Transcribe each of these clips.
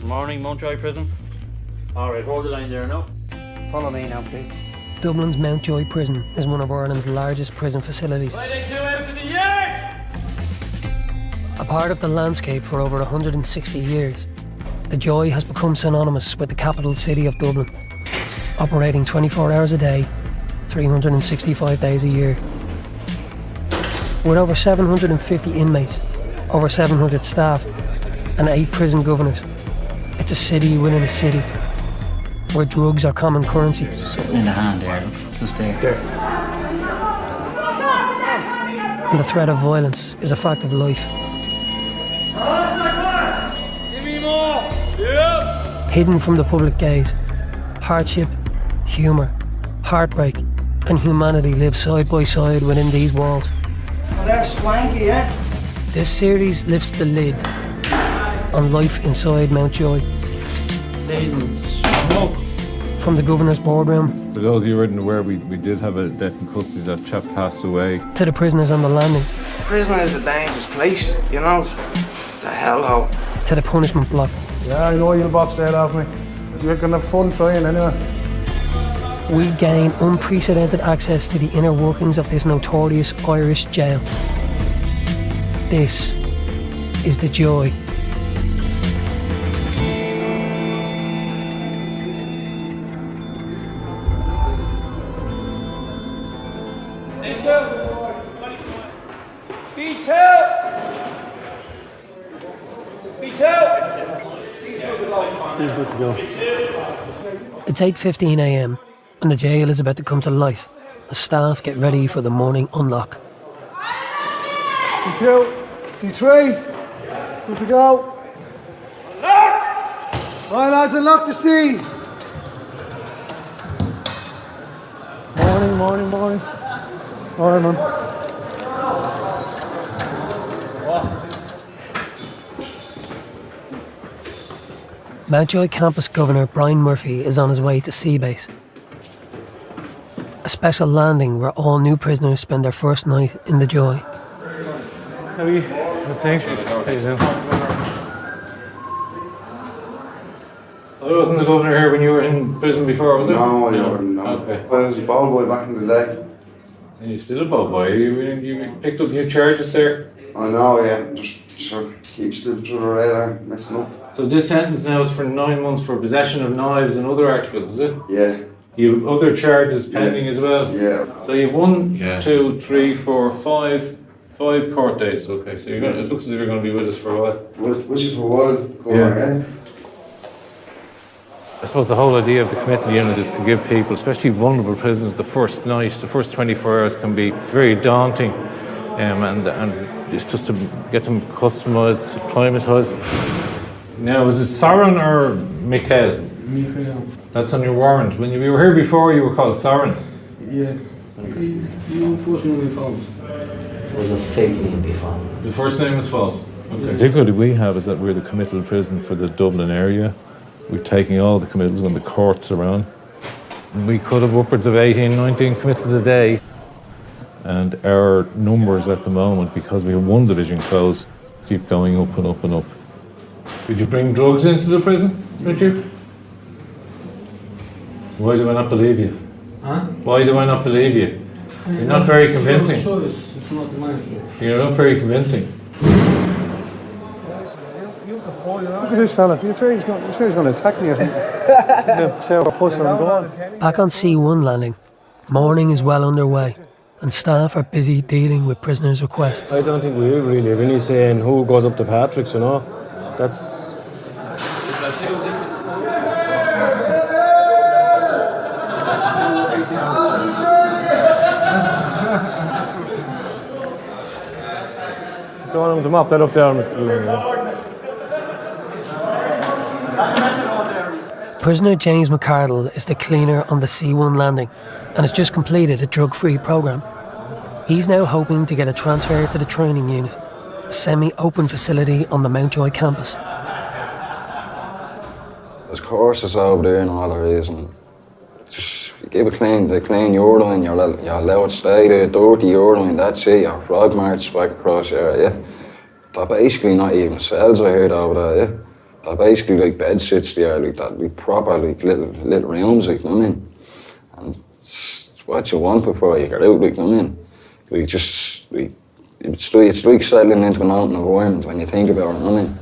Good morning, Mountjoy Prison. Alright, hold the line there now. Follow me now, please. Dublin's Mountjoy Prison is one of Ireland's largest prison facilities. Lighting 2 out to the yard! A part of the landscape for over 160 years, the Joy has become synonymous with the capital city of Dublin, operating 24 hours a day, 365 days a year. With over 750 inmates, over 700 staff, and 8 prison governors, it's a city within a city, where drugs are common currency. Something in the hand there, look. Just there. And the threat of violence is a fact of life. Give me more! Yeah! Hidden from the public gaze, hardship, humour, heartbreak, and humanity live side by side within these walls. Well, that's swanky, eh? This series lifts the lid on life inside Mountjoy. Leading smoke. From the governor's boardroom For those of you who aren't aware, we did have a death in custody. That chap passed away. to the prisoners on the landing, Prison is a dangerous place, you know? It's a hellhole. to the punishment block. Yeah, I know you'll box that off me. You're gonna have fun trying anyway. We gain unprecedented access to the inner workings of this notorious Irish jail. This is the Joy. B2! B2! It's 8:15 a.m. and the jail is about to come to life as staff get ready for the morning unlock. C2, C3, good to go. Right, lads, unlock the sea. Morning. All right, man. Mountjoy Campus Governor Brian Murphy is on his way to Seabase, a special landing where all new prisoners spend their first night in the Joy. How are you? Thanks. How you doing? I wasn't the governor here when you were in prison before, was it? No, you weren't, no. Okay. I was a ball boy back in the day. And you're still a ball boy. You picked up new charges there. I know, yeah. Just sort of keep slipping through the radar, messing up. So this sentence now is for 9 months for possession of knives and other articles, is it? Yeah, You have other charges pending as well? yeah. So you have 1, 2, 3, 4, 5 court days. Okay, so you're it looks as if you're going to be with us for a while. Which is for a while, going on, I suppose the whole idea of the committal unit is to give people, especially vulnerable prisoners, the first night, the first 24 hours can be very daunting, and it's just to get them customised, acclimatised. Now, is it Soren or Mikhail? Mikhail. That's on your warrant. When you were here before, you were called Soren. Yeah. You unfortunately false. It was a fake name before. The first name was false. Okay. The difficulty we have is that we're the committal prison for the Dublin area. We're taking all the committals when the courts are on. And we could have upwards of 18, 19 committals a day. And our numbers at the moment, because we have one division closed, keep going up and up and up. Did you bring drugs into the prison, did you? Why do I not believe you? Huh? Why do I not believe you? You're not very convincing. It's not my choice. You're not very convincing. Look at this fella. He's going to attack me, I think. Yeah, say we're pushing him going. Back on C1 landing, morning is well underway and staff are busy dealing with prisoners' requests. I don't think we really have any saying who goes up to Patrick's, you know. That's... Don't want him to mop that up there, Mr. Lynn. Prisoner James McCardle is the cleaner on the C1 landing and has just completed a drug-free programme. He's now hoping to get a transfer to the training unit, a semi-open facility on the Mountjoy campus. There's courses over there and all there is, and just give the clean urine, you're allowed to stay there, dirty urine, that's it, your frog march back across here, yeah. They're basically not even cells I heard over there, yeah. they're basically like bed sits there, like that, like proper like little rooms, like, you know what I mean? And it's what you want before you get out, like, you know what I mean? Like, just, like, it's like settling into a mountain environment when you think about it, you know what I mean?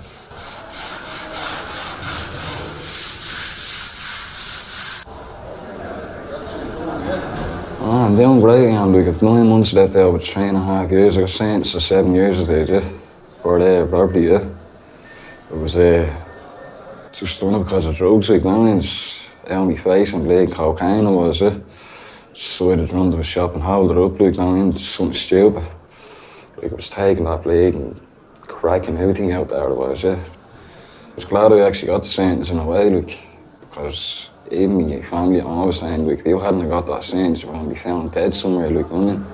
Oh, I'm doing great, I'm like, I've 9 months left there with 3.5 years. I got sentenced to 7 years of it, yeah, for the property, yeah. It was just done it because of drugs, like, you know what I mean? It's out on my face and bleeding cocaine, it was, yeah. Decided to run to the shop and hold it up, like, you know what I mean? Something stupid. Like, it was taking that bleeding, cracking everything out there, it was, yeah. I was glad I actually got the sentence in a way, like, because even my family, I'm always saying, like, if you hadn't got that sentence, you were going to be found dead somewhere, like, you know what I mean?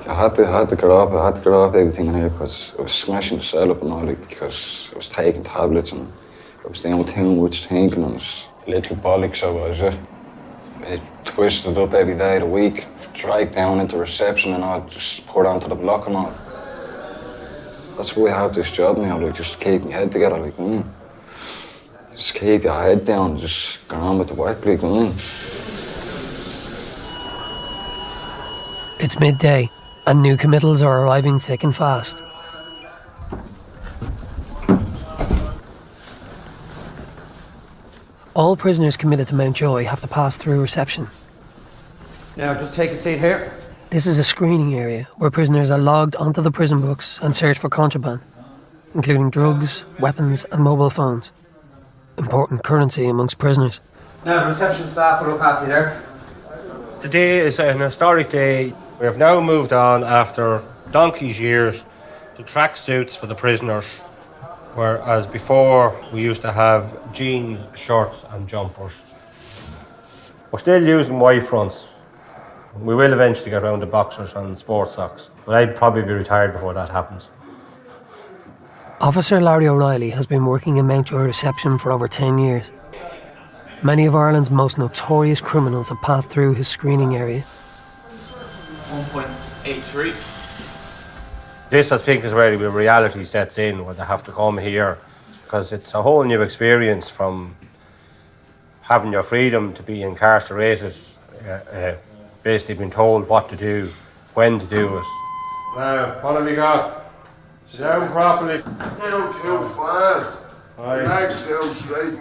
I had to get off everything in here because I was smashing the cell up and all, like, because I was taking tablets and I was doing too much thinking and I was little bollocks, I was, yeah. I twisted up every day of the week, dragged down into reception and all, just poured onto the block and all. That's why I have this job now, like, just keep my head together, like, you know what I mean? Just keep your head down and just get on with the work, like, you know what I mean? It's midday, and new committals are arriving thick and fast. All prisoners committed to Mountjoy have to pass through reception. Now, just take a seat here. This is a screening area where prisoners are logged onto the prison books and searched for contraband, including drugs, weapons and mobile phones. Important currency amongst prisoners. Now, the reception staff will look after you there. Today is an historic day. We have now moved on, after donkey's years, to tracksuits for the prisoners, whereas before we used to have jeans, shorts and jumpers. We're still using white fronts. We will eventually get around to boxers and sports socks, but I'd probably be retired before that happens. Officer Larry O'Reilly has been working in Mountjoy reception for over 10 years. Many of Ireland's most notorious criminals have passed through his screening area. 1.83. This, I think, is where the reality sets in, where they have to come here, because it's a whole new experience from having your freedom to be incarcerated, basically being told what to do, when to do it. Now, what have we got? Sit down properly. Down too fast. Relax down straight.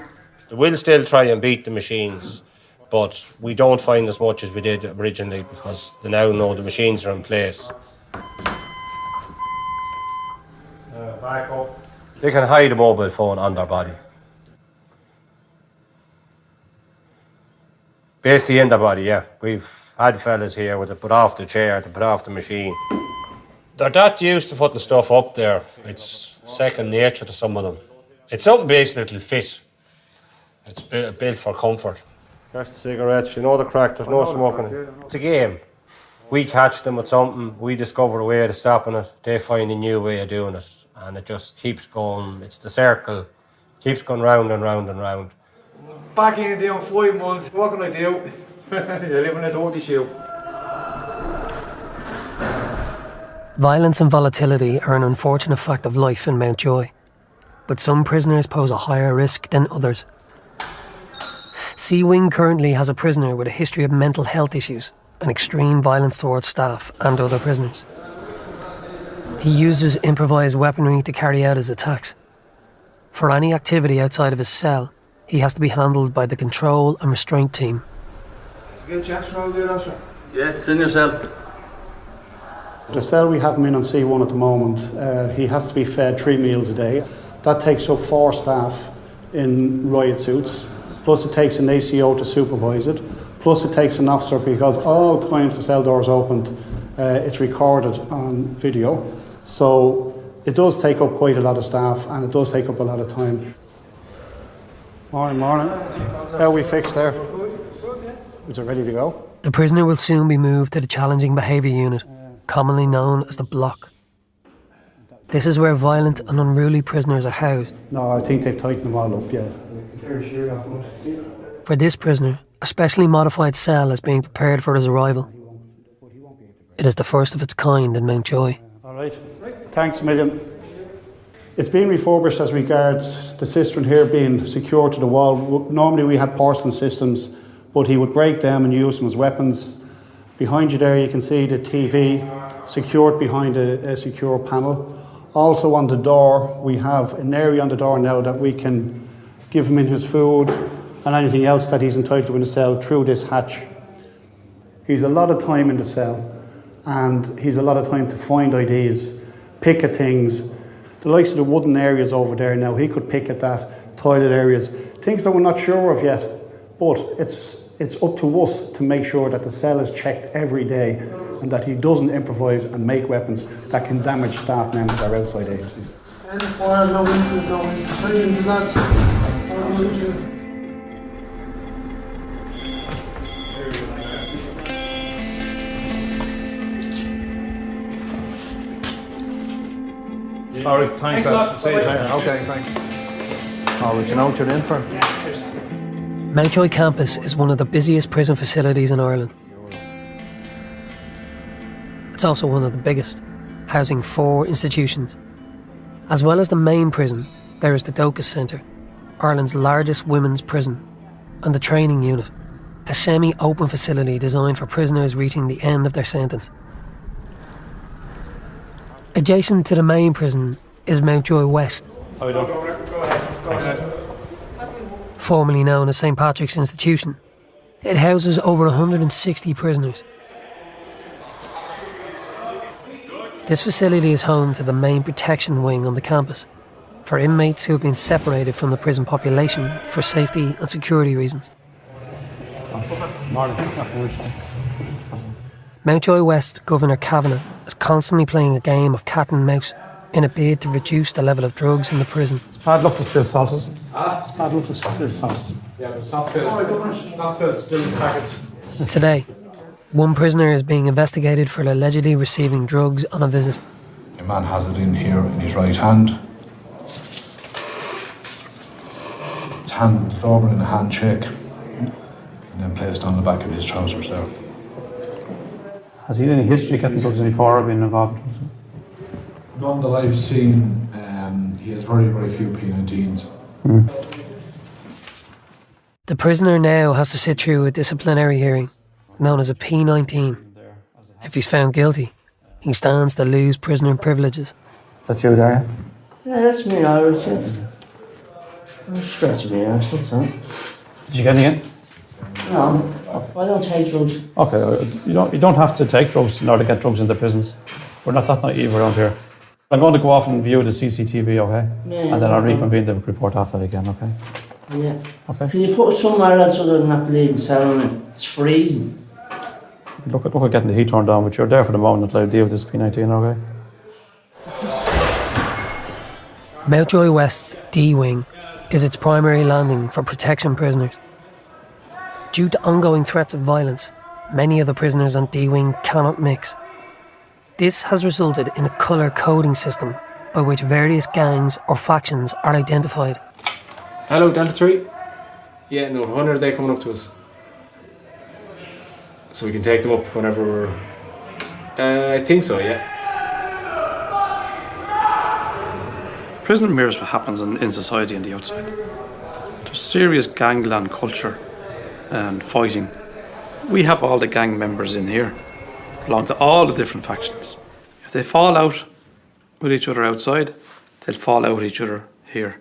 They will still try and beat the machines, but we don't find as much as we did originally because they now know the machines are in place. Back up. They can hide a mobile phone on their body. Basically in their body, yeah. We've had fellas here with it put off the chair, to put off the machine. They're that used to putting stuff up there. It's second nature to some of them. It's something basically that'll fit. It's built for comfort. There's the cigarettes, you know the crack, there's no smoking. It's a game. We catch them with something, we discover a way of stopping it, they find a new way of doing it, and it just keeps going. It's the circle, keeps going round and round and round. Back in there in 5 months, what can I do? You live in a dirty shoe. Violence and volatility are an unfortunate fact of life in Mountjoy, but some prisoners pose a higher risk than others. C Wing currently has a prisoner with a history of mental health issues and extreme violence towards staff and other prisoners. He uses improvised weaponry to carry out his attacks. For any activity outside of his cell, he has to be handled by the control and restraint team. You get Jackson around there, officer? Yeah, it's in your cell. The cell we have him in on C1 at the moment, he has to be fed 3 meals a day. That takes up 4 staff in riot suits, plus it takes an ACO to supervise it, plus it takes an officer, because all times the cell door is opened, it's recorded on video. So it does take up quite a lot of staff and it does take up a lot of time. Morning. How are we fixed there? Is it ready to go? The prisoner will soon be moved to the challenging behaviour unit, commonly known as the block. This is where violent and unruly prisoners are housed. No, I think they've tightened them all up, yeah. For this prisoner, a specially modified cell is being prepared for his arrival. It is the first of its kind in Mountjoy. All right. Thanks a million. It's been refurbished as regards the cistern here being secured to the wall. Normally we had porcelain systems, but he would break them and use them as weapons. Behind you there you can see the TV secured behind a secure panel. Also on the door, we have an area on the door now that we can give him in his food and anything else that he's entitled to in the cell through this hatch. He's a lot of time in the cell, and he's a lot of time to find ideas, pick at things. The likes of the wooden areas over there now, he could pick at that, toilet areas, things that we're not sure of yet, but it's up to us to make sure that the cell is checked every day and that he doesn't improvise and make weapons that can damage staff members or outside agencies. And fire, no incident, no incident, lads. All right, thanks, lad. See you later. Okay, thanks. Oh, would you know what you're in for? Mountjoy campus is one of the busiest prison facilities in Ireland. It's also one of the biggest, housing 4 institutions. As well as the main prison, there is the Docus Centre, Ireland's largest women's prison, and the training unit, a semi-open facility designed for prisoners reaching the end of their sentence. Adjacent to the main prison is Mountjoy West, How are you doing? formerly known as St Patrick's Institution. It houses over 160 prisoners. This facility is home to the main protection wing on the campus, for inmates who have been separated from the prison population for safety and security reasons. Morning. Mountjoy West Governor Kavanagh is constantly playing a game of cat and mouse in a bid to reduce the level of drugs in the prison. It's bad luck to spill salt. It's bad luck to spill salt. Yeah, but it's not filled, still in packets. Today, one prisoner is being investigated for allegedly receiving drugs on a visit. A man has it in here in his right hand. It's handed over in a handshake and then placed on the back of his trousers there. Has he any history getting drugs before or been involved in drugs? None that I've seen, he has very, very few P19s. The prisoner now has to sit through a disciplinary hearing, known as a P19. If he's found guilty, he stands to lose prisoner privileges. That's you there, Yeah, that's me, Irish. I'm scratching my arse, that's all. Did you get any in? No, I don't take drugs. Okay, you don't have to take drugs in order to get drugs into prisons. We're not that naive around here. I'm going to go off and view the CCTV, okay? Yeah, and then I'll reconvene the report after that again, okay? Yeah. Okay. Can you put it somewhere else other than that bleeding cell in it? It's freezing. Look at getting the heat turned down, but you're there for the moment until I deal with this P19, okay? Mountjoy West's D-Wing is its primary landing for protection prisoners. Due to ongoing threats of violence, many of the prisoners on D-Wing cannot mix. This has resulted in a colour coding system by which various gangs or factions are identified. Hello, Delta 3. Yeah, no, when are they coming up to us? So we can take them up whenever we're... I think so, yeah. Prison mirrors what happens in society on the outside. There's serious gangland culture and fighting. We have all the gang members in here, belong to all the different factions. If they fall out with each other outside, they'll fall out with each other here.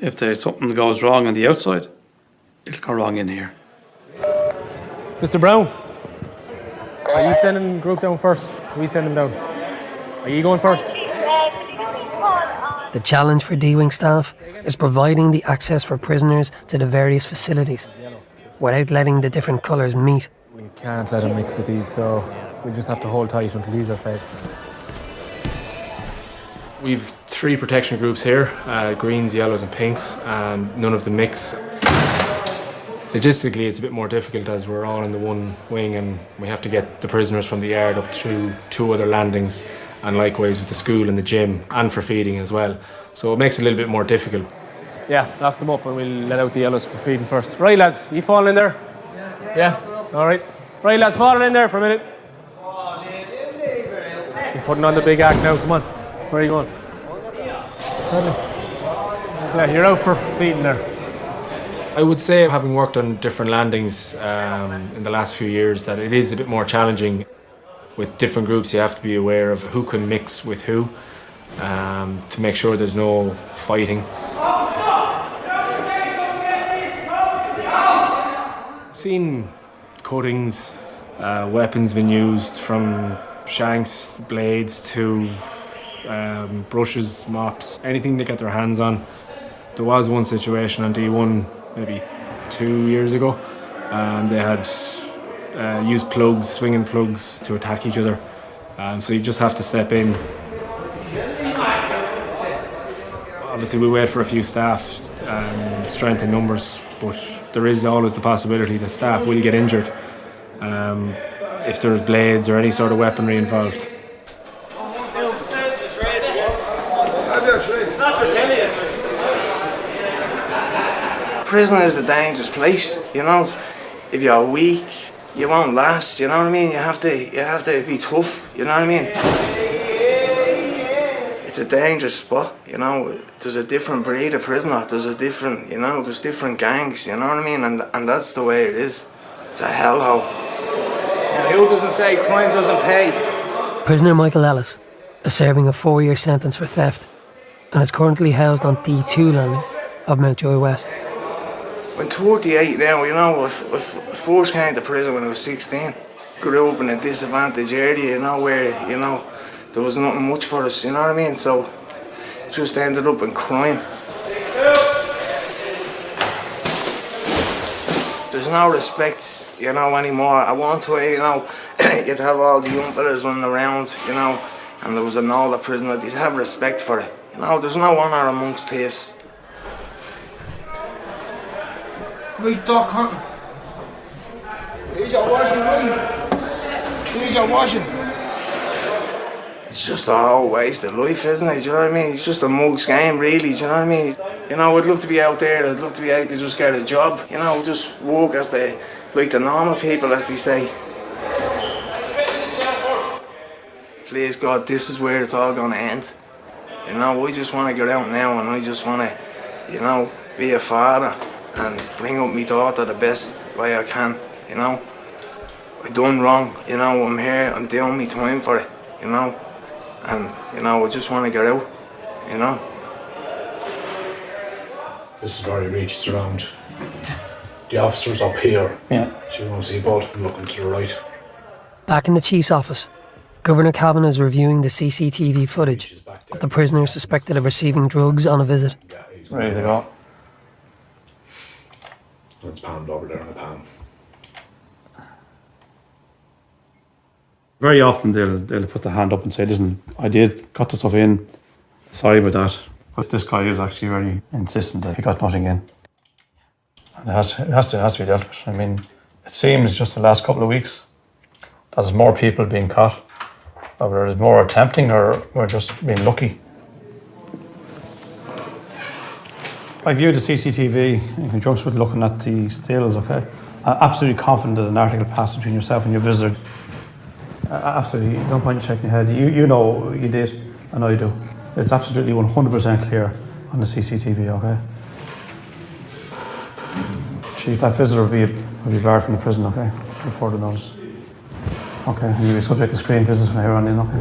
If there's something goes wrong on the outside, it'll go wrong in here. Mr. Brown, are you sending the group down first? We send them down. Are you going first? The challenge for D-Wing staff is providing the access for prisoners to the various facilities without letting the different colours meet. We can't let them mix with these, so we just have to hold tight until these are fed. We've 3 protection groups here, greens, yellows and pinks, and none of them mix. Logistically, it's a bit more difficult as we're all in the one wing and we have to get the prisoners from the yard up through 2 other landings, and likewise with the school and the gym, and for feeding as well. So it makes it a little bit more difficult. Yeah, lock them up and we'll let out the yellows for feeding first. Right, lads, you falling in there? Yeah? All right. Right, lads, falling in there for a minute. You're putting on the big act now, come on. Where are you going? Yeah, you're out for feeding there. I would say, having worked on different landings in the last few years, that it is a bit more challenging. With different groups, you have to be aware of who can mix with who to make sure there's no fighting. I've seen cuttings, weapons been used, from shanks, blades to brushes, mops, anything they get their hands on. There was one situation on D1 maybe 2 years ago. They had used plugs, swinging plugs, to attack each other. So you just have to step in. Obviously, we wait for a few staff, strength in numbers, but there is always the possibility that staff will get injured if there's blades or any sort of weaponry involved. Prison is a dangerous place, you know. If you're weak, you won't last, you know what I mean? You have to be tough, you know what I mean? It's a dangerous spot, you know. There's a different breed of prisoner, there's different gangs, you know what I mean? And that's the way it is. It's a hellhole. Who doesn't say crime doesn't pay? Prisoner Michael Ellis is serving a 4-year sentence for theft and is currently housed on D2 landing of Mountjoy West. I'm 38 now, you know. I first came to prison when I was 16. Grew up in a disadvantaged area, you know, where, you know, there was nothing much for us, you know what I mean? So, just ended up in crime. There's no respect, you know, anymore. I want to, you know, you'd have all the young fellas running around, you know, and there was an older prisoner, you'd have respect for it. You know, there's no honour amongst thieves. Right, Doc Hunting. Here's your washing, right? Here's your washing. It's just a whole waste of life, isn't it? Do you know what I mean? It's just a mug's game, really, do you know what I mean? You know, I'd love to be out there, I'd love to be able to just get a job, you know, just work as like the normal people, as they say. Please God, this is where it's all gonna end. You know, I just want to get out now and I just want to, you know, be a father and bring up my daughter the best way I can, you know. I done wrong, you know, I'm here, I'm doing my time for it, you know. And, you know, I just want to get out, you know. This is where he reaches around. The officer's up here. Yeah. So you want to see both of them looking to the right. Back in the Chief's office, Governor Cavan is reviewing the CCTV footage of the prisoner suspected of receiving drugs on a visit. Ready to go. It's panned over there in a pan. Very often they'll put their hand up and say, listen, I got the stuff in, sorry about that. But this guy is actually very insistent that he got nothing in. And it has to be dealt with. I mean, it seems just the last couple of weeks that there's more people being caught, or there's more attempting, or we're just being lucky. I viewed the CCTV in conjunction with looking at the stills, okay? I'm absolutely confident that an article passed between yourself and your visitor. Absolutely, no point in shaking your head. You know you did, and I do. It's absolutely 100% clear on the CCTV, okay? Chief, that visitor will be barred from the prison, okay? Before the notice. Okay, and you'll be subject to screening visits from here on in, okay?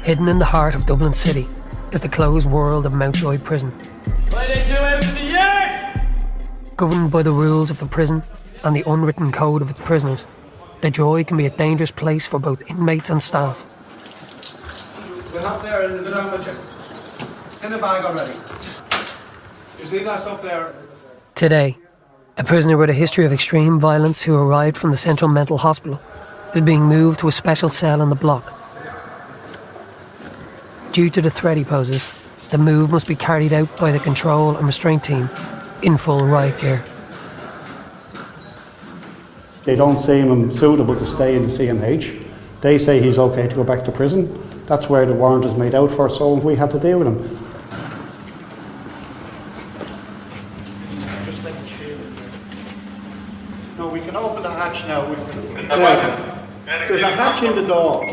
Hidden in the heart of Dublin City is the closed world of Mountjoy Prison. Governed by the rules of the prison and the unwritten code of its prisoners, the Joy can be a dangerous place for both inmates and staff. We're up there in the middle of it. It's in the bag already. Just leave that stuff there. Today, a prisoner with a history of extreme violence who arrived from the Central Mental Hospital is being moved to a special cell in the block. Due to the threat he poses, the move must be carried out by the control and restraint team in full riot gear. They don't seem him suitable to stay in the CMH. They say he's okay to go back to prison. That's where the warrant is made out for, so we have to deal with him. No, we can open the hatch There's a hatch in the door.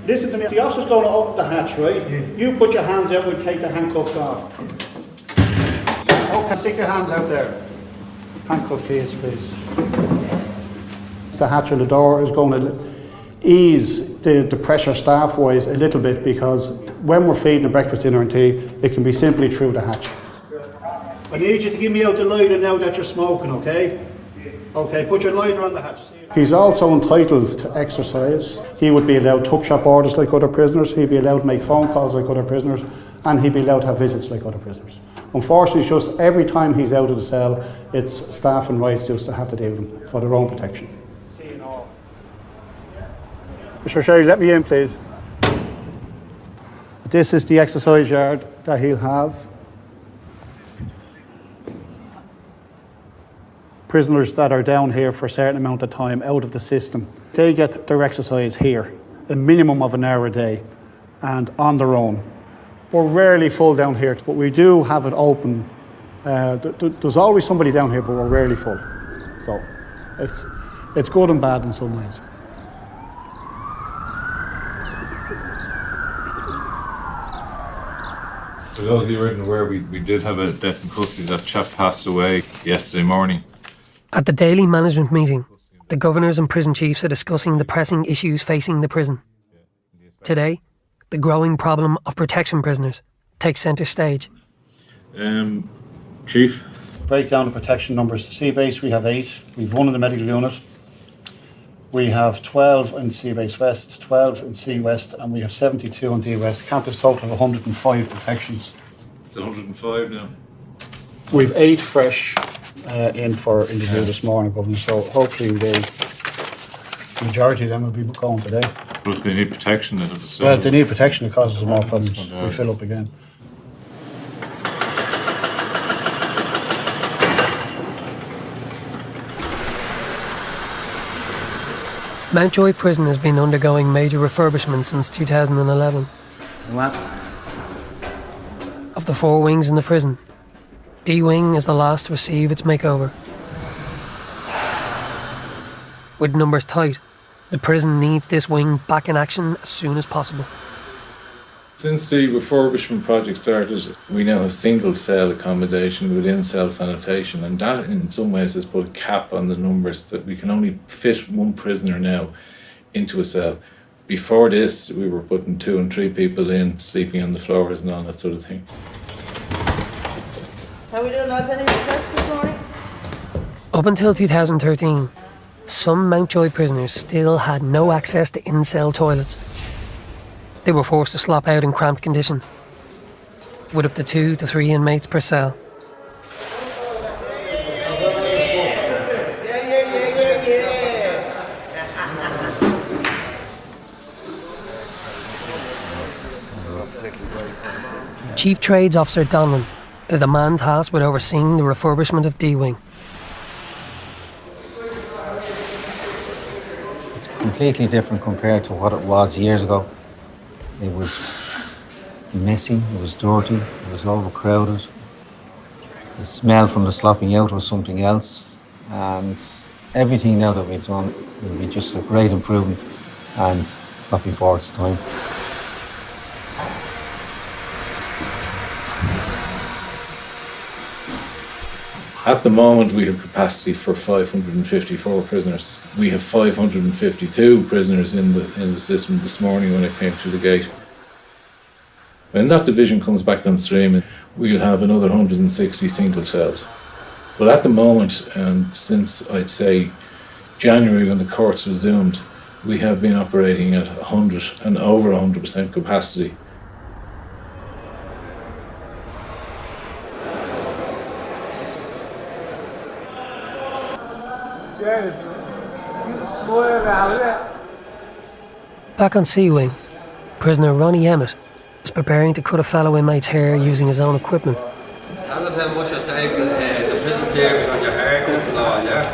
Listen to me. The officer's going to open the hatch, right? You put your hands out. We'll take the handcuffs off. Okay, stick your hands out there. Handcuff case, please. The hatch on the door is going to ease the pressure staff-wise a little bit, because when we're feeding a breakfast, dinner and tea, it can be simply through the hatch. I need you to give me out the lighter now that you're smoking, okay? Okay, put your lighter on the hatch. He's also entitled to exercise. He would be allowed tuck shop orders like other prisoners. He'd be allowed to make phone calls like other prisoners, and he'd be allowed to have visits like other prisoners. Unfortunately, it's just every time he's out of the cell, it's staff and rights just to have to deal with him for their own protection. Mr. Sherry, let me in, please. This is the exercise yard that he'll have. Prisoners that are down here for a certain amount of time out of the system, they get their exercise here, a minimum of an hour a day, and on their own. We're rarely full down here, but we do have it open. There's always somebody down here, but we're rarely full. So it's good and bad in some ways. For those of you who aren't aware, we did have a death in custody. That chap passed away yesterday morning. At the daily management meeting, the governors and prison chiefs are discussing the pressing issues facing the prison. Today, the growing problem of protection prisoners takes centre stage. Chief? Break down the protection numbers. Sea base, we have 8. We've 1 in the medical unit. We have 12 in Sea Base West, 12 in Sea West, and we have 72 in D West. Campus total of 105 protections. It's 105 now. We've 8 fresh in for interview this morning, Governor, so hopefully the majority of them will be going today. But they need protection. Well, they need protection, it causes more problems. We fill up again. Mountjoy Prison has been undergoing major refurbishment since 2011. What? Of the 4 wings in the prison, D Wing is the last to receive its makeover. With numbers tight, the prison needs this wing back in action as soon as possible. Since the refurbishment project started, we now have single cell accommodation within cell sanitation, and that in some ways has put a cap on the numbers, that we can only fit 1 prisoner now into a cell. Before this, we were putting 2 and 3 people in, sleeping on the floors and all that sort of thing. How are we doing, lads? Any requests this morning? Up until 2013, some Mountjoy prisoners still had no access to in-cell toilets. They were forced to slop out in cramped conditions, with up to 2 to 3 inmates per cell. Chief Trades Officer Dublin is the man tasked with overseeing the refurbishment of D Wing. It's completely different compared to what it was years ago. It was messy, it was dirty, it was overcrowded. The smell from the slopping out was something else, and everything now that we've done will be just a great improvement and not before its time. At the moment, we have capacity for 554 prisoners. We have 552 prisoners in the system this morning when I came through the gate. When that division comes back on stream, we'll have another 160 single cells. But at the moment, and since I'd say January when the courts resumed, we have been operating at 100 and over 100% capacity. Back on C Wing, prisoner Ronnie Emmett is preparing to cut a fellow inmate's hair using his own equipment. I don't know how much I saved the prison service on your haircuts and all, yeah?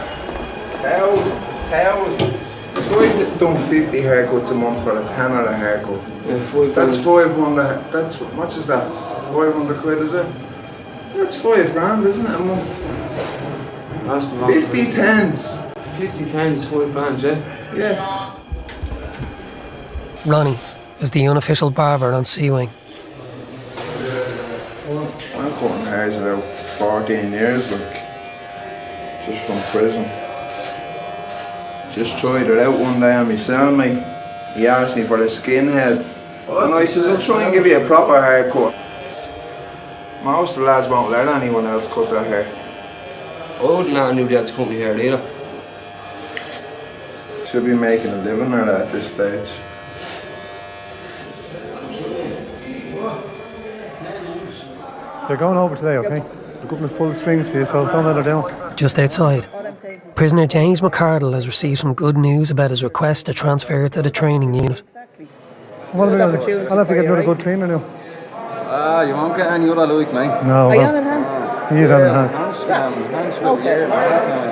Thousands. So I've done 50 haircuts a month for a tenner a haircut. Yeah, that's 500. That's what much is that? 500 quid, is it? That's $5,000, isn't it, a month? That's 50 tens. 50 tens is $5,000, yeah? Yeah. Ronnie is the unofficial barber on Sea Wing. I'm cutting hairs about 14 years, like, just from prison. Just tried it out one day on my cellmate. He asked me for a skinhead. And I says, I'll try and give you a proper haircut. Most of the lads won't let anyone else cut their hair. I wouldn't let anybody else cut my hair either. Should be making a living at it at this stage. They're going over today, okay? The government's pulled the strings for you, so don't let her down. Just outside, prisoner James McCardle has received some good news about his request to transfer to the training unit. What are we going to do? I'll have to get another good cleaner now. You won't get any other like me. No. Are you on enhanced? He is on enhanced. Okay.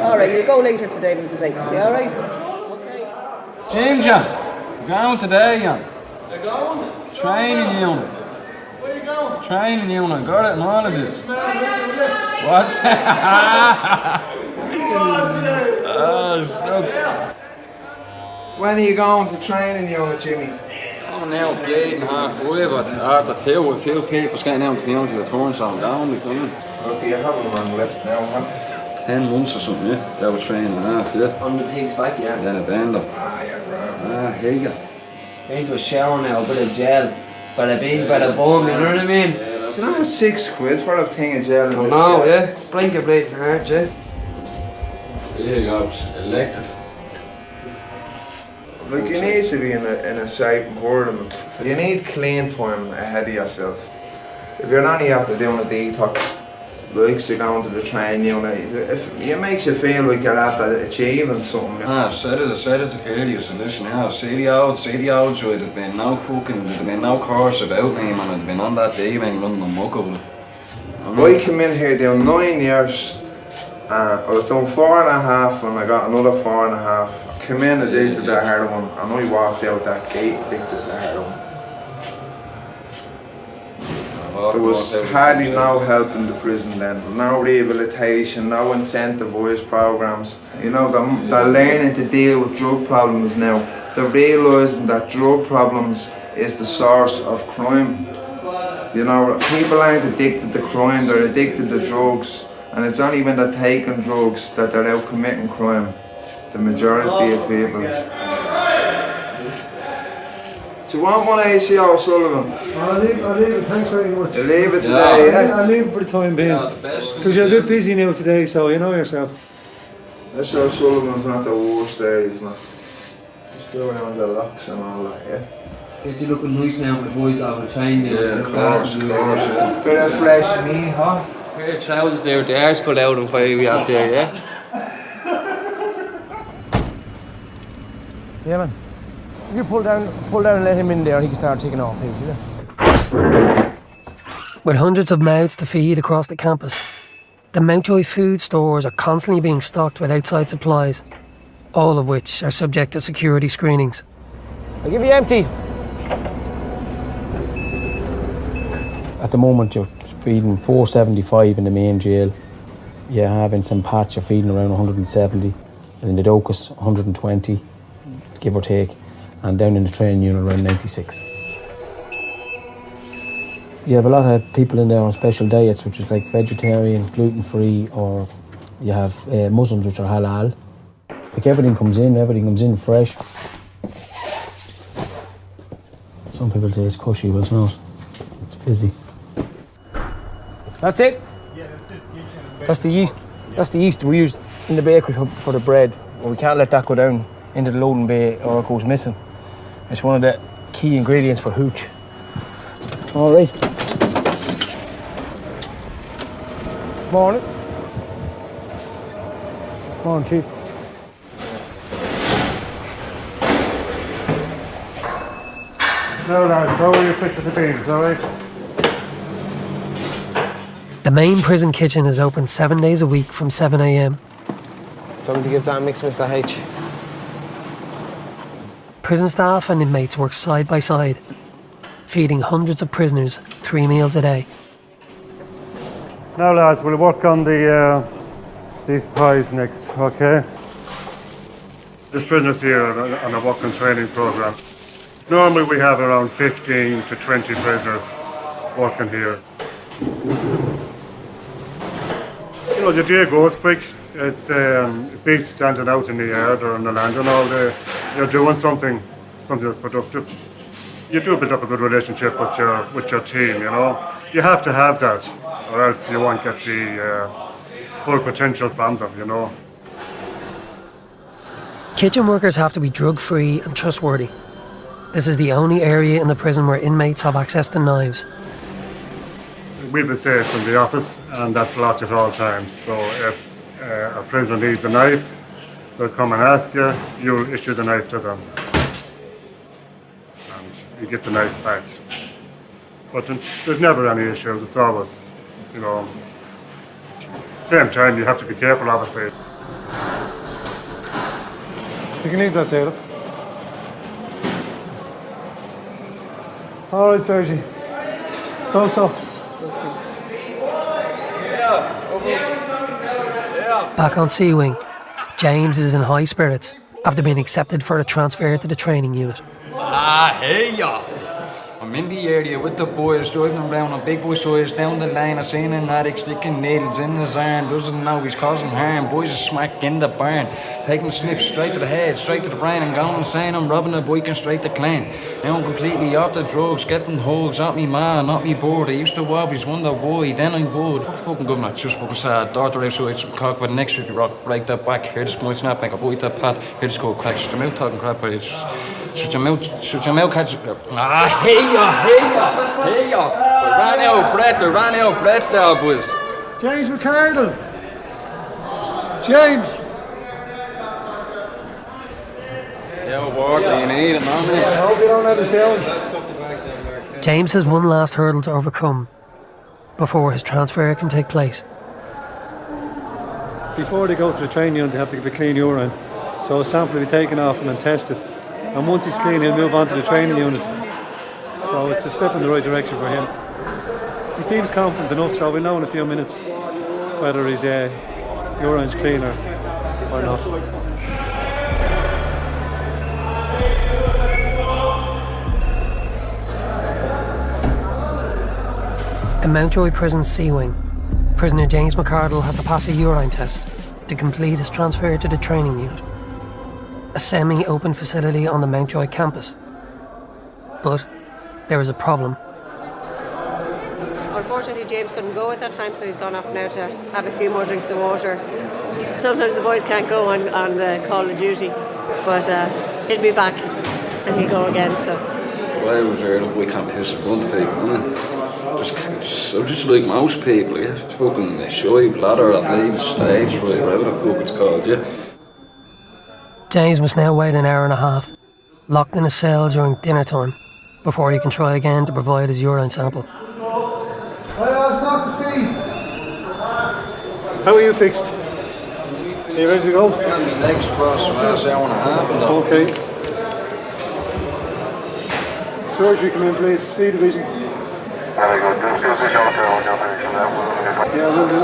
All right, you'll go later today when there's a vacancy, all right? Ginger, you're going today, Jan. You're going? Training unit. Where you going? Training unit, got it and all of this. What? Oh, so. When are you going to training unit, Jimmy? I'm now bleeding halfway, but after two, a few people's getting out to the end of the turn, so I'm down, we're coming. Okay, you haven't long left now, huh? 10 months or something, yeah. They were training half, yeah. On the pig's back, yeah. Then a bender. Here you go. Going to a shower now, a bit of gel. Bada bing, bada boom, you know what I mean? So that was £6 for a thing of gel in this. No, yeah. Blink your bleeding heart, yeah. Here you go, electric. Like, you need to be in a safe environment. You need clean time ahead of yourself. If you're only after doing a detox, like so going to the training unit, it makes you feel like you're after achieving something. I said it to Curly, so listen now, see the old side, there'd been no fucking, there'd been no course about me, man, I'd been on that day, man, running the muck of it. I came in here doing 9 years, I was doing 4.5 and I got another 4.5. I came in addicted to heroin and I walked out that gate addicted to heroin. There was hardly no help in the prison then, no rehabilitation, no incentivized programs. You know, they're learning to deal with drug problems now. They're realising that drug problems is the source of crime. You know, people aren't addicted to crime, they're addicted to drugs. And it's only when they're taking drugs that they're out committing crime. The majority of people. Do you want one ACO, Sullivan? I'll leave it, thanks very much. You leave it today, yeah? I'll leave it for the time being. Because you're a bit busy now today, so you know yourself. ACO Sullivan's not the worst there, he's not. Just go around the locks and all that, yeah? Get you looking nice now with the boys out of training. Yeah, of course, yeah. Bit of fresh meat, huh? Pair of trousers there with the arse cut out and fire we out there, yeah? Yeah, man. You pull down and let him in there, he can start taking off his, yeah? With hundreds of mouths to feed across the campus, the Mountjoy food stores are constantly being stocked with outside supplies, all of which are subject to security screenings. I'll give you empty. At the moment, you're feeding 475 in the main jail. You have in St. Pat's, you're feeding around 170, and in the Docus, 120, give or take, and down in the training unit around 96. You have a lot of people in there on special diets, which is like vegetarian, gluten-free, or you have Muslims, which are halal. Like everything comes in fresh. Some people say it's cushy, but it's not. It's fizzy. That's it? Yeah, that's it. That's the yeast. That's the yeast we use in the bakery for the bread. Well, we can't let that go down into the loading bay or it goes missing. It's one of the key ingredients for hooch. All right. Morning. Morning, Chief. No, lads, throw your fish with the beans, all right? The main prison kitchen is open 7 days a week from 7 a.m. Something to give that mix, Mr. H. Prison staff and inmates work side by side, feeding hundreds of prisoners 3 meals a day. Now, lads, we'll work on these pies next, okay? There's prisoners here on a walk-in training program. Normally we have around 15 to 20 prisoners working here. You know, the day goes quick. It's beats standing out in the yard or on the landing all day. You're doing something that's productive. You do build up a good relationship with your team, you know. You have to have that, or else you won't get the full potential from them, you know. Kitchen workers have to be drug-free and trustworthy. This is the only area in the prison where inmates have access to knives. We'll be safe in the office, and that's locked at all times. So if a prisoner needs a knife, they'll come and ask you, you'll issue the knife to them. And you get the knife back. But there's never any issues, it's always, you know, same time you have to be careful obviously. You can leave that there. All right, Sergi. So. Back on C Wing, James is in high spirits after being accepted for a transfer to the training unit. Hey ya! I'm in the area with the boys, driving around on big boy size down the lane. I seen an addict sticking needles in his arm. Doesn't know he's causing harm. Boys are smack in the barn, taking a sniff straight to the head, straight to the brain, and going insane. I'm robbing a bike and straight to clean. Now I'm completely off the drugs, getting hugs. Not me ma, not me board. I used to always wonder why, then I would. Fuck the fucking government, just fucking sad. Daughter outside some cock with an extra rock, break that back. Here this might snap, make a bite that pat. Here this go crack. Shut your mouth talking crap, but it's shut your mouth catch. Hey ya! Ran out breath there, boys. James McCardle! James! Yeah, water you need it, man. I hope you don't have the sound. James has one last hurdle to overcome before his transfer can take place. Before they go to the training unit, they have to give a clean urine. So a sample will be taken off and then tested. And once he's clean, he'll move on to the training unit. So it's a step in the right direction for him. He seems confident enough, so we'll know in a few minutes whether his urine's clean or not. In Mountjoy Prison's C Wing, prisoner James McCardle has to pass a urine test to complete his transfer to the training unit, a semi-open facility on the Mountjoy campus. But there is a problem. Unfortunately, James couldn't go at that time, so he's gone off now to have a few more drinks of water. Sometimes the boys can't go on the call of duty, but he'll be back and he'll go again. So. Well, I was there, we can't piss in front of people, just like most people, yeah. Fucking shy bladder that leaves stage right, whatever the fuck it's called, yeah. James must now wait an hour and a half, locked in a cell during dinner time, before he can try again to provide his urine sample. Well, it's not to see. How are you fixed? Are you ready to go? I had my legs crossed the last hour and a half. Okay. Surgery, come in please. C division. Yeah, we'll do.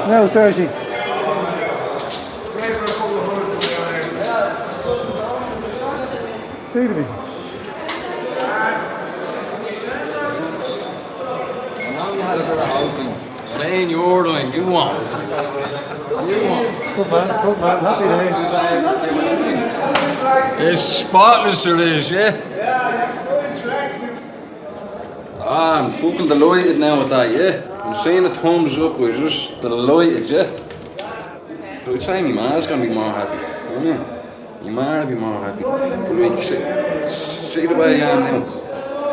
No, surgery. C division. Playing your line, go on. Good man, happy days. It's spotless it is, yeah? I'm fucking delighted now with that, yeah? I'm seeing a thumbs up, we're just delighted, yeah? But I'd say my ma's gonna be more happy, you know? Your ma will be more happy. But like, see the way I am now.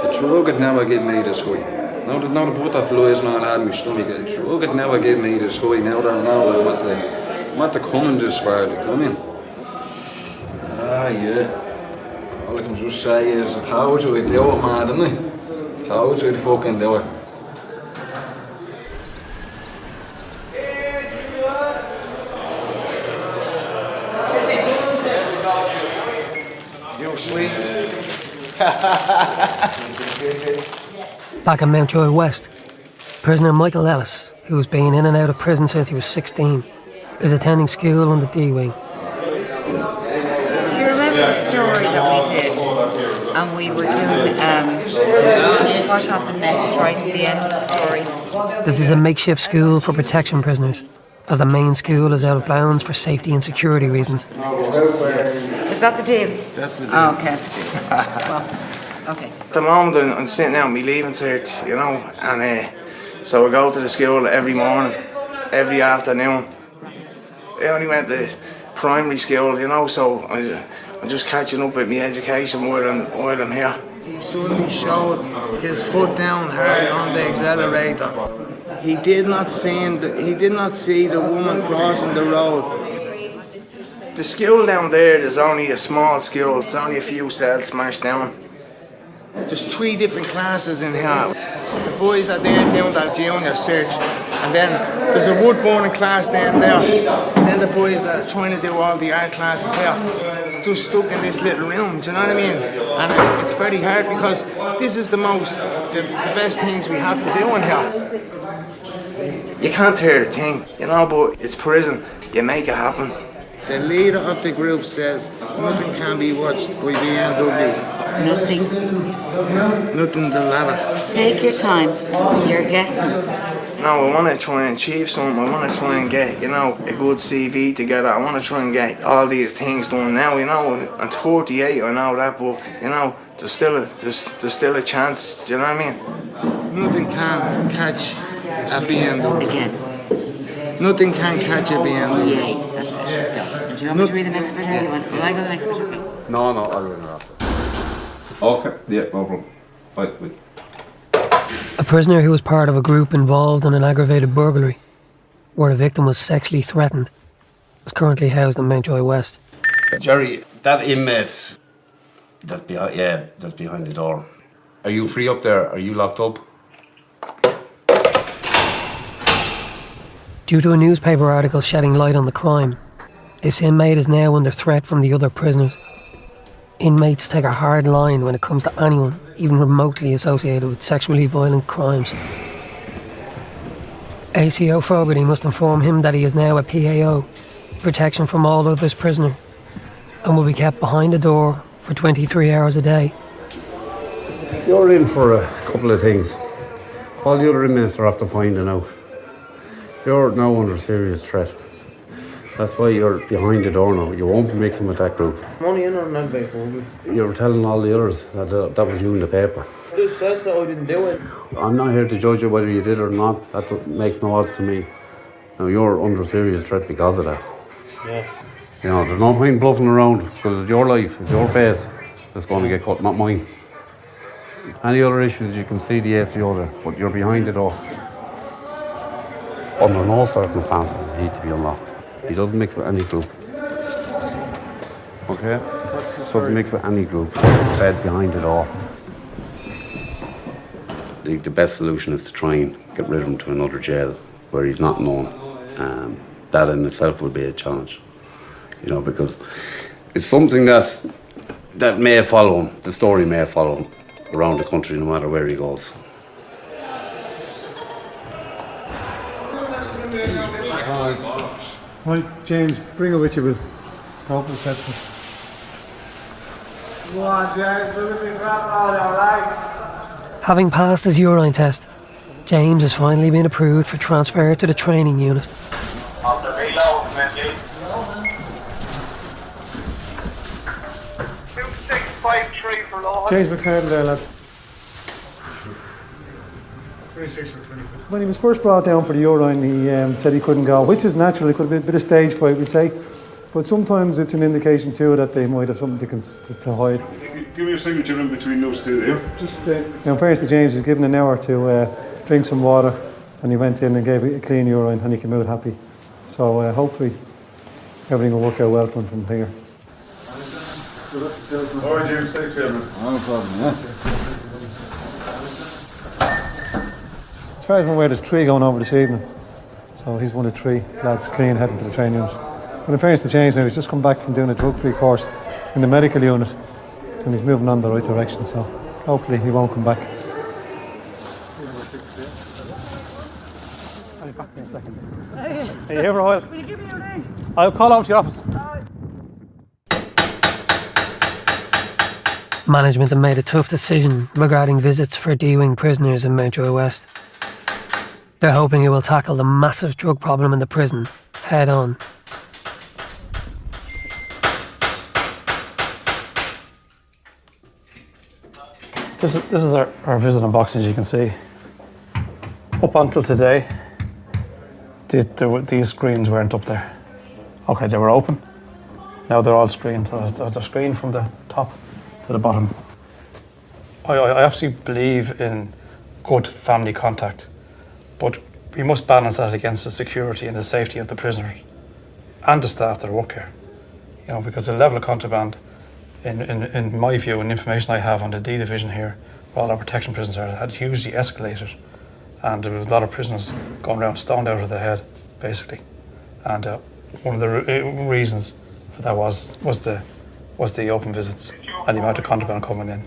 The drug would never give me this high. Now the butterflies and all that in my stomach, the drug would never give me this high. Now that I know what the coming this far, like, I mean. Yeah. All I can just say is, I told you I'd do it, man, didn't I? Told you I'd fucking do it. You sweet. Back in Mountjoy West, prisoner Michael Ellis, who's been in and out of prison since he was 16, is attending school on the D Wing. a story that we did, and we were doing what happened next, right at the end of the story. This is a makeshift school for protection prisoners, as the main school is out of bounds for safety and security reasons. Is that the deal? That's the deal. Oh, okay, that's the deal. Well, okay. At the moment, I'm sitting out my leaving cert, you know, and so I go to the school every morning, every afternoon. I only went to primary school, you know, so I'm just catching up with my education while I'm here. He suddenly showed his foot down hard on the accelerator. He did not see the woman crossing the road. The school down there is only a small school. It's only a few cells smashed down. There's 3 different classes in here. The boys are there doing their junior cert, and then there's a wood burning class down there. And then the boys are trying to do all the art classes here. Just stuck in this little room, do you know what I mean? And it's very hard because this is the best things we have to do in here. You can't tear the thing, you know, but it's prison. You make it happen. The leader of the group says nothing can be watched by BMW. Nothing. Nothing the ladder. Take your time. You're guessing. No, I want to try and achieve something. I want to try and get, you know, a good CV together. I want to try and get all these things done now, you know. I'm 38, I know that, but, you know, there's still a chance, do you know what I mean? Nothing can catch a BMW. Again. Nothing can catch a BMW. Yay, that's it. Do you want me to read the next bit or do you want? Will I go the next bit? Okay. No, I'll read it after. Okay, yeah, no problem. Wait. A prisoner who was part of a group involved in an aggravated burglary, where a victim was sexually threatened, is currently housed in Mountjoy West. Jerry, that inmate that's behind the door. Are you free up there? Are you locked up? Due to a newspaper article shedding light on the crime, this inmate is now under threat from the other prisoners. Inmates take a hard line when it comes to anyone, even remotely associated with sexually violent crimes. ACO Fogarty must inform him that he is now a PAO, protection from all others prisoner, and will be kept behind a door for 23 hours a day. You're in for a couple of things. All the other inmates are after finding out. You're now under serious threat. That's why you're behind the door now. You won't be mixing with that group. I'm only in on that back home. You were telling all the others that was you in the paper. Just says that I didn't do it. I'm not here to judge you whether you did or not. That makes no odds to me. Now you're under serious threat because of that. Yeah. You know, there's no point bluffing around because it's your life, it's your face that's going to get cut, not mine. Any other issues, you can see the ACO there, but you're behind the door. Under no circumstances does he need to be unlocked. He doesn't mix with any group. Okay? Doesn't mix with any group. Bed behind the door. The best solution is to try and get rid of him to another jail where he's not known. That in itself would be a challenge. You know, because it's something that may follow him. The story may follow him around the country no matter where he goes. Right, James, bring it with you, Will. Open reception. Come on, James, do this in crap all your legs. Having passed his urine test, James has finally been approved for transfer to the training unit. After reload, 2653 for load. James McCardle there, lads. 26 or 25. When he was first brought down for the urine, he said he couldn't go, which is natural. It could have been a bit of stage fright, we'd say. But sometimes it's an indication too that they might have something to hide. Give me your signature in between those two there. Just now, in fairness to James, he was given an hour to drink some water, and he went in and gave a clean urine, and he came out happy. So hopefully everything will work out well for him from here. All right, James, take care, man. No problem, yeah. As far as I'm aware, there's 3 going over this evening. So he's one of 3 lads clean heading to the training unit. But in fairness to James now, he's just come back from doing a drug-free course in the medical unit, and he's moving on the right direction, so hopefully he won't come back. I'll be back in a second. Hey, you here for a while? Will you give me your name? I'll call out to your office. Management have made a tough decision regarding visits for D-Wing prisoners in Mountjoy West. They're hoping it will tackle the massive drug problem in the prison head on. This is our visiting box, as you can see. Up until today, these screens weren't up there. Okay, they were open. Now they're all screened. So they're screened from the top to the bottom. I absolutely believe in good family contact, but we must balance that against the security and the safety of the prisoners and the staff that work here. You know, because the level of contraband, in my view and information I have on the D division here, where all our protection prisons are, had hugely escalated, and there was a lot of prisoners going around stoned out of their head, basically. And one of the reasons for that was the open visits and the amount of contraband coming in.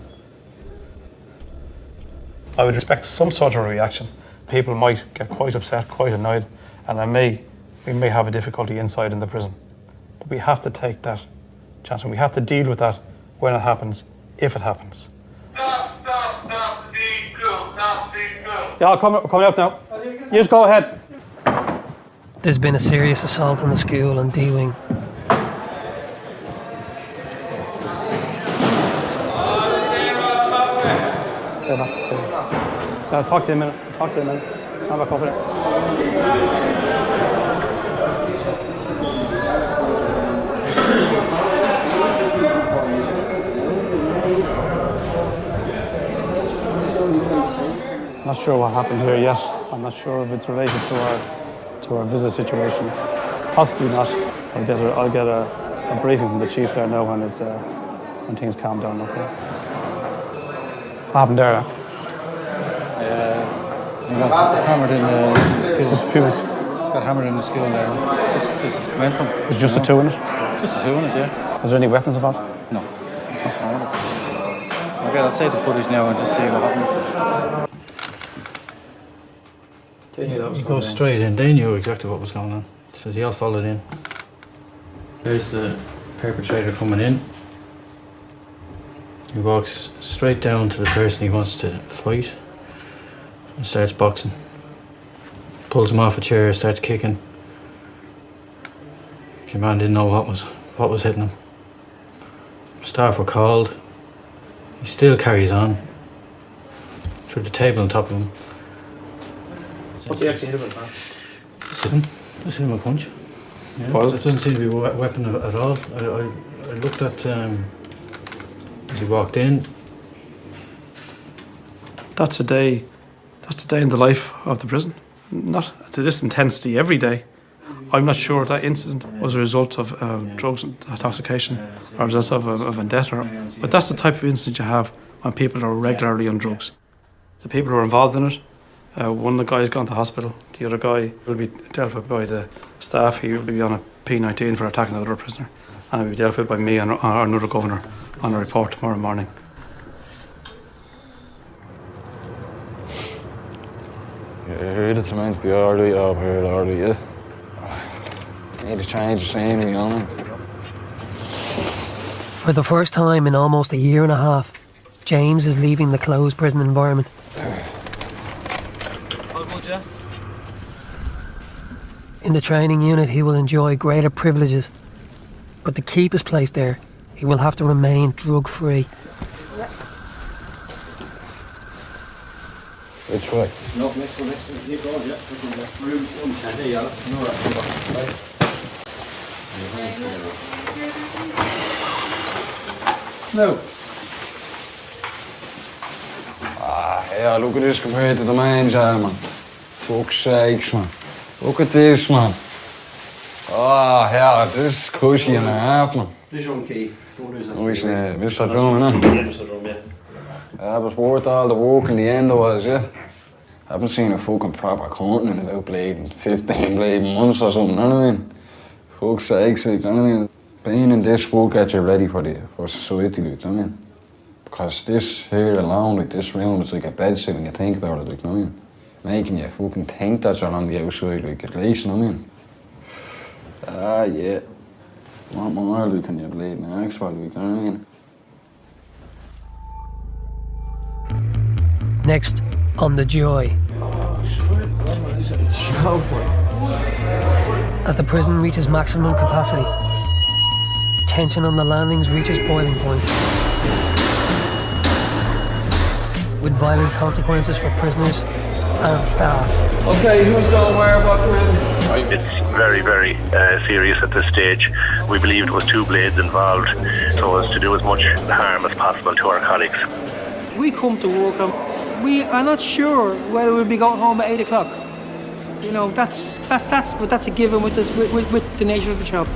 I would expect some sort of reaction. People might get quite upset, quite annoyed, and we may have a difficulty inside in the prison. But we have to take that chance, and we have to deal with that when it happens, if it happens. Yeah, I'll come out now. You just go ahead. There's been a serious assault on the school and D-Wing. I'll talk to you in a minute. Come back over there. Not sure what happened here yet. I'm not sure if it's related to our visit situation. Possibly not. I'll get a briefing from the chief there now when things calm down. Okay. What happened there? Got hammered in the school. Just a few minutes. Got hammered in the school there. Just went from. Was just the two in it? Just the two in it, yeah. Was there any weapons involved? No. What's wrong with it? Okay, I'll save the footage now and just see what happened. You go straight in. They knew exactly what was going on, so they all followed in. There's the perpetrator coming in. He walks straight down to the person he wants to fight and starts boxing. Pulls him off a chair, starts kicking. Your man didn't know what was hitting him. Staff were called. He still carries on. Through the table on top of him. What's he actually hit him with, man? Just hit him a punch. Yeah. Well, There doesn't seem to be a weapon at all. I looked at as he walked in. That's a day in the life of the prison. Not to this intensity every day. I'm not sure if that incident was a result of drugs and intoxication or a result of a vendetta. But that's the type of incident you have when people are regularly on drugs. The people who are involved in it, one of the guys gone to hospital. The other guy will be dealt with by the staff. He will be on a P19 for attacking another prisoner. And will be dealt with by me and another governor on a report tomorrow morning. It's meant to be already up here already, yeah. Need to change the scenery, you know. For the first time in almost a year and a half, James is leaving the closed prison environment. In the training unit, he will enjoy greater privileges, but to keep his place there, he will have to remain drug-free. Which way? No, next one. Keep going, yeah. Room 110, yeah. No. Yeah, look at this compared to the main jail, man. Fuck's sakes, man. Look at this, man. Yeah, this is cushy and a half, man. This one key. Mr. Drum, innit? Yeah, Mr. Drum, yeah. Yeah, it was worth all the work in the end, it was, yeah. I haven't seen a fucking proper cunt in about bleeding 15 bleeding months or something, you know what I mean? Fuck's sakes, like, you know what I mean? Being in this will get you ready for society, like, you know what I mean? Because this here alone, like, this room is like a bedsit when you think about it, like, you know what I mean? Making you fucking think that you're on the outside, like, at least, you know what I mean? Yeah. What more, like, can you bleed an axe for, like, you know what I mean? Next, on the Joy. As the prison reaches maximum capacity, tension on the landings reaches boiling point, with violent consequences for prisoners and staff. Okay, who's going where about prison? It's very, very serious at this stage. We believed it was 2 blades involved, so as to do as much harm as possible to our colleagues. We come to work and we are not sure whether we'll be going home at 8 o'clock. You know, that's a given with the nature of the job.